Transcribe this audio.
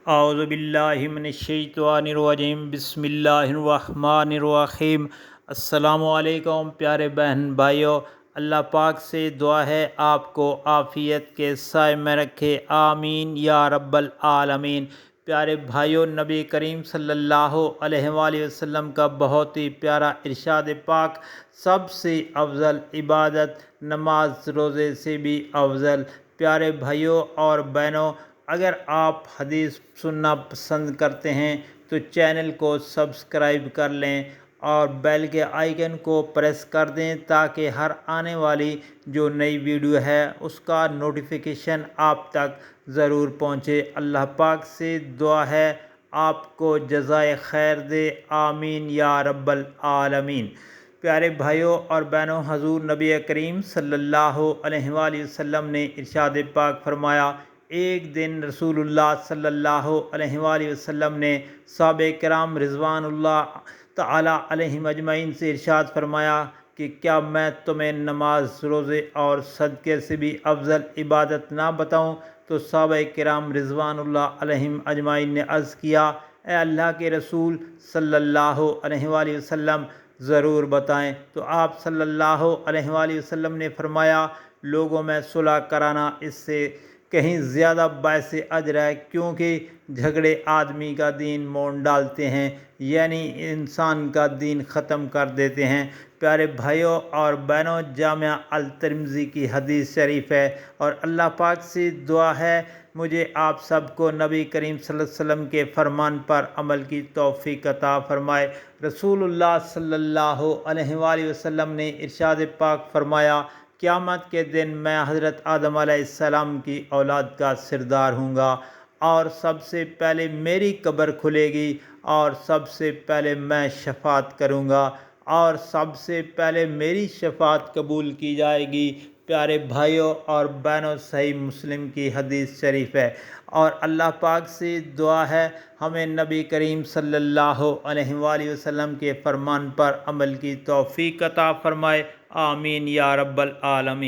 اعوذ باللہ من الشیطان الرجیم، بسم اللہ الرحمن الرحیم۔ السلام علیکم پیارے بہن بھائیوں، اللہ پاک سے دعا ہے آپ کو عافیت کے سائے میں رکھے، آمین یا رب العالمین۔ پیارے بھائیوں، نبی کریم صلی اللہ علیہ وآلہ وسلم کا بہت ہی پیارا ارشاد پاک، سب سے افضل عبادت نماز روزے سے بھی افضل۔ پیارے بھائیوں اور بہنوں، اگر آپ حدیث سننا پسند کرتے ہیں تو چینل کو سبسکرائب کر لیں اور بیل کے آئیکن کو پریس کر دیں تاکہ ہر آنے والی جو نئی ویڈیو ہے اس کا نوٹیفیکیشن آپ تک ضرور پہنچے۔ اللہ پاک سے دعا ہے آپ کو جزائے خیر دے، آمین یا رب العالمین۔ پیارے بھائیوں اور بہنوں، حضور نبی کریم صلی اللہ علیہ وآلہ وسلم نے ارشاد پاک فرمایا، ایک دن رسول اللہ صلی اللہ علیہ وآلہ وسلم نے صحابہ کرام رضوان اللہ تعالی علیہم اجمعین سے ارشاد فرمایا کہ کیا میں تمہیں نماز، روزے اور صدقے سے بھی افضل عبادت نہ بتاؤں؟ تو صحابہ کرام رضوان اللہ علیہم اجمعین نے عرض کیا، اے اللہ کے رسول صلی اللہ علیہ وآلہ وسلم، ضرور بتائیں۔ تو آپ صلی اللہ علیہ وآلہ وسلم نے فرمایا، لوگوں میں صلح کرانا اس سے کہیں زیادہ باعث اجر ہے، کیونکہ جھگڑے آدمی کا دین موڑ ڈالتے ہیں، یعنی انسان کا دین ختم کر دیتے ہیں۔ پیارے بھائیوں اور بہنوں، جامعہ الترمذی کی حدیث شریف ہے، اور اللہ پاک سے دعا ہے مجھے آپ سب کو نبی کریم صلی اللہ علیہ وسلم کے فرمان پر عمل کی توفیق عطا فرمائے۔ رسول اللہ صلی اللہ علیہ وآلہ وسلم نے ارشاد پاک فرمایا، قیامت کے دن میں حضرت آدم علیہ السلام کی اولاد کا سردار ہوں گا، اور سب سے پہلے میری قبر کھلے گی، اور سب سے پہلے میں شفاعت کروں گا، اور سب سے پہلے میری شفاعت قبول کی جائے گی۔ پیارے بھائیوں اور بہنوں، صحیح مسلم کی حدیث شریف ہے، اور اللہ پاک سے دعا ہے ہمیں نبی کریم صلی اللہ علیہ وآلہ وسلم کے فرمان پر عمل کی توفیق عطا فرمائے، آمین یا رب العالمین۔